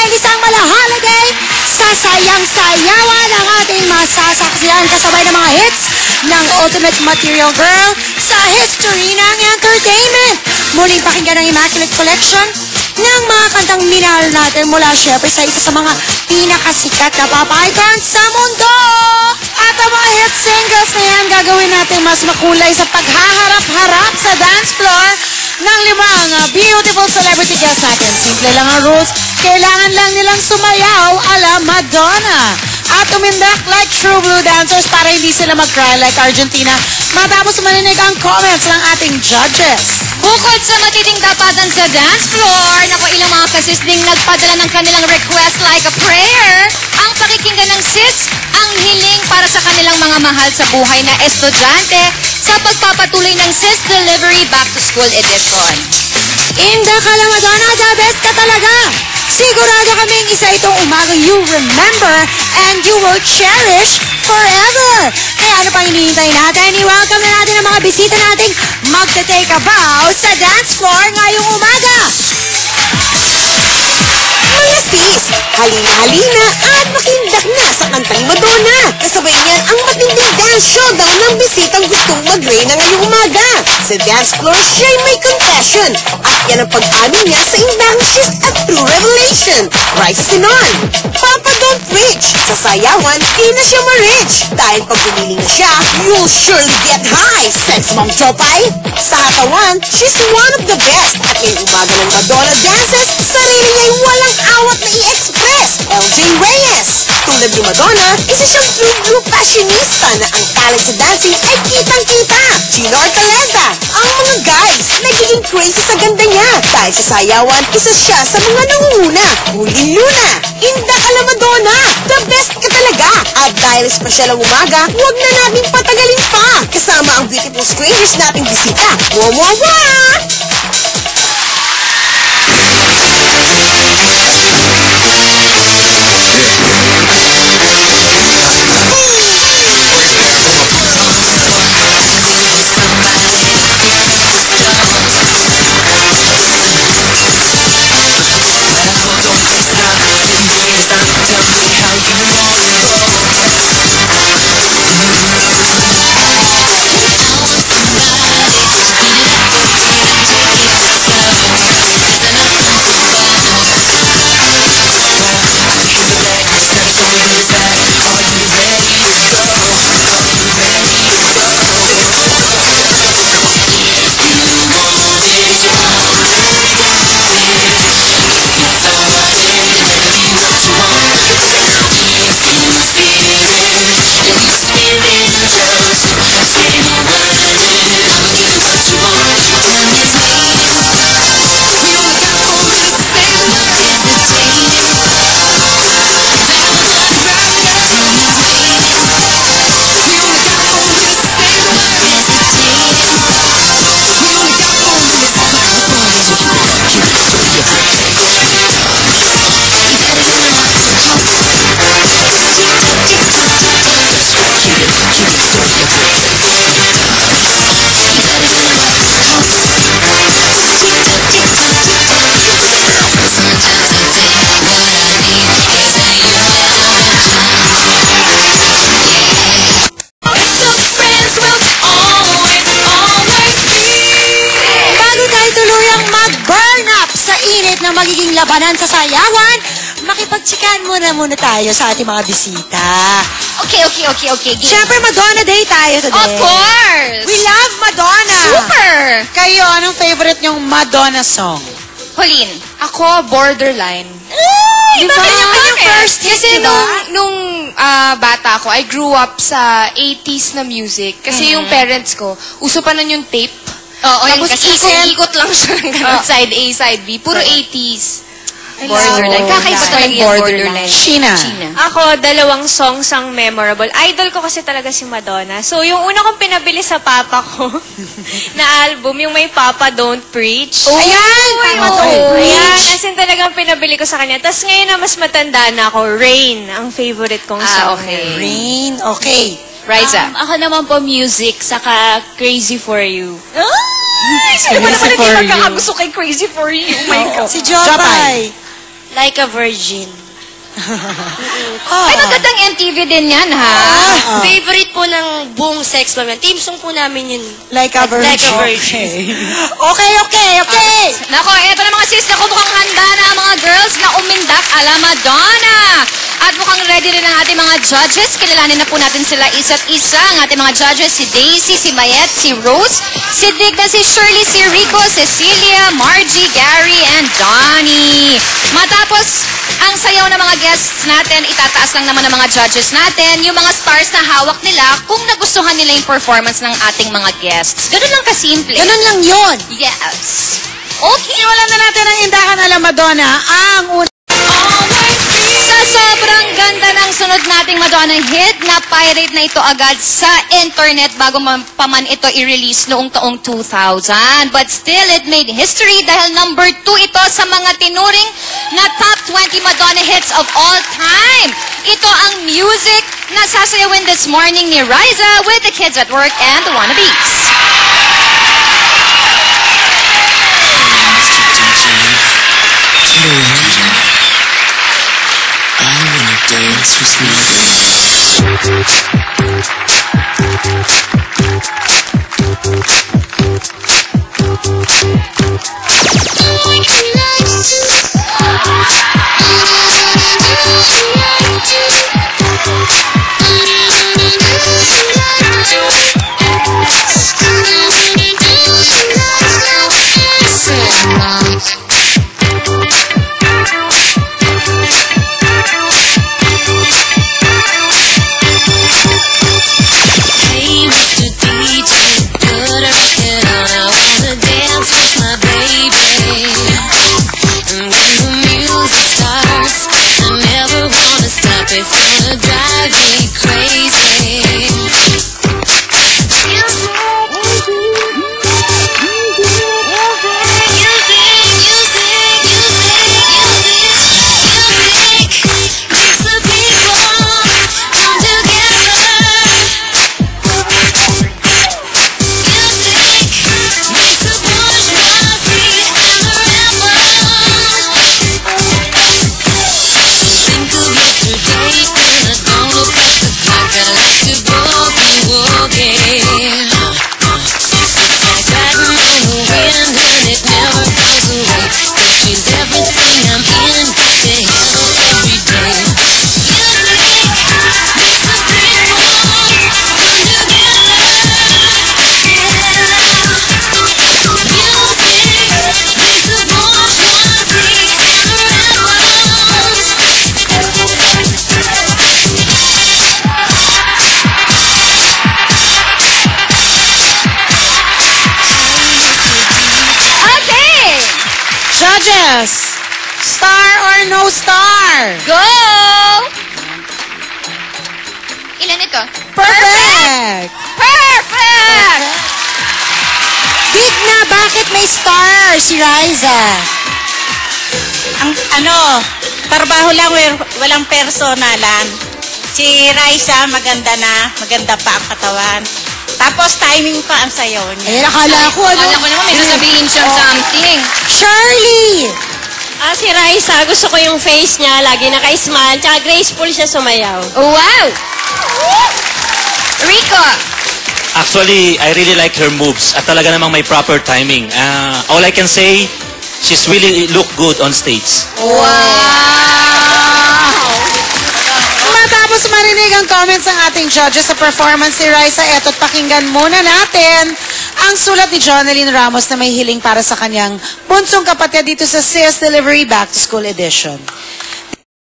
dahil isang malahaladay, sasayang-sayawan ang ating masasaksihan kasabay ng mga hits ng Ultimate Material Girl sa history ng entertainment. Muling pakinggan ang Immaculate Collection ng mga kantang minahal natin mula syempre sa isa sa mga pinakasikat na pop icons sa mundo. At ang mga hit singles na yan gagawin natin mas makulay sa paghaharap-harap sa dance floor ng limang beautiful celebrity guests natin. Simple lang ang rules. Kailangan lang nilang sumayaw ala Madonna at umindak like true blue dancers para hindi sila mag-cry like Argentina matapos marinig ang comments ng ating judges. Bukod sa matinding tapatan sa dance floor, naku ilang mga kasis ding nagpadala ng kanilang request like a prayer. Ang pakikinggan ng sis, ang hiling para sa kanilang mga mahal sa buhay na estudyante sa pagpapatuloy ng Sis Delivery Back to School Edition. Inda ka lang Madonna, the best ka talaga! Sigurado kaming isa itong umaga you remember and you will cherish forever. Kaya ano pang hinihintay natin? I-welcome na natin ang mga bisita nating magte-take a bow sa dance floor ngayong umaga. Mga sis, halina-halina at makindak na sa kantang Madonna. Kasabay niyan ang matinding dance showdown ng bisitang gustong mag-reyna ngayong umaga. Sa dance floor, siya'y may confession. At yan ang pag-amin niya sa indang she's a true revelation. Rise Sinon. Papa don't preach. Sa sayawan, di na siya ma-rich. Dahil pag bumili na siya, you'll surely get high. Sex Mom Chopay. Sa katawan, she's one of the best. At ngayong umaga ng Madonna dances, sarili niya'y walang awat na i-express. LJ Reyes. Tulad ni Madonna, isa siyang true fashionista na ang talent sa dancing ay kitang-kita. Gino Ortaleza. Ang mga guys, nagiging crazy sa ganda niya. Dahil sa sayawan, isa siya sa mga nangunguna. Huli Luna. Inda ka la Madonna. The best ka talaga. At dahil espesyal ang umaga, huwag na natin patagalin pa. Kasama ang beautiful strangers nating bisita. Wawawa! na magiging labanan sa sayawan, makipagtsikan muna tayo sa ating mga bisita. Okay. Siyempre, Madonna Day tayo today. Of course! We love Madonna! Super! Kayo, anong favorite nyong Madonna song? Pauline. Ako, Borderline. Diba? Yung first hit, Kasi diba? nung bata ako, I grew up sa 80s na music. Kasi yung parents ko, uso pa nun yung tape. Oo, Tapos kasi ikot lang siya ng ganun, side A, side B. Puro 80s. Borderline. Kakaiba talaga yung Borderline. Sheena. Ako, dalawang songs ang memorable. Idol ko kasi talaga si Madonna. So, yung una kong pinabili sa papa ko na album, yung may Papa Don't Preach. Oh, ayan! Papa Don't Preach. Ayan, as in talagang pinabili ko sa kanya. Tapos ngayon na mas matanda na ako, Rain, ang favorite kong song. Okay. Rain, okay. Riza. Ako naman po music, saka Crazy For You. Crazy For You. Magkakagusto kay Crazy For You. Oh my God. Si Jopay. Like a Virgin. Ay, magandang MTV din yan, ha? Favorite po ng buong sex bomb yan. Team song po namin yun. Like a virgin. Like a Virgin. Okay. Nako, eto na mga sis, naku, mukhang handa na ang mga girls na umindak ala Madonna. At mukhang ready rin ang ating mga judges. Kilalanin na po natin sila isa't isa. Ang ating mga judges, si Daisy, si Mayet, si Rose, si Digna, si Shirley, si Rico, Cecilia, Margie, Gary, and Donnie. Matapos ang sayaw ng mga guests natin, itataas lang naman ng mga judges natin yung mga stars na hawak nila kung nagustuhan nila yung performance ng ating mga guests. Ganun lang kasimple. Ganun lang yun. Yes. Okay. Simulan na natin ang Indakan ala Madonna. Ang una. Sa sobrang ganda ng sunod nating Madonna hit, na-pirate na ito agad sa internet bago pa man ito i-release noong taong 2000. But still, it made history dahil number 2 ito sa mga tinuring na top 20 Madonna hits of all time. Ito ang music na sasayawin this morning ni Riza with the Kids at Work and the Wannabes. Dance with me. It's gonna drive me crazy. Judges, star or no star? Go! Ilan ito? Perfect! Perfect! Digna, bakit may star si Riza? Ang trabaho lang, walang personalan. Si Raisa, maganda pa ang katawan. Tapos timing pa ang sayaw niya. Eh, nakala ko, ano? Alam ko naman, may sasabihin siyang something. Shirley! Si Raisa, gusto ko yung face niya, lagi naka-smile, tsaka graceful siya sumayaw. Wow! Rico! Actually, I really like her moves at talaga namang may proper timing. All I can say, she's really look good on stage. Wow! Matapos marinig ang comments ng ating judges sa performance ni Riza, eto't pakinggan muna natin ang sulat ni Jonalyn Ramos na may hiling para sa kanyang bunsong kapatid dito sa Sis Delivery Back to School Edition.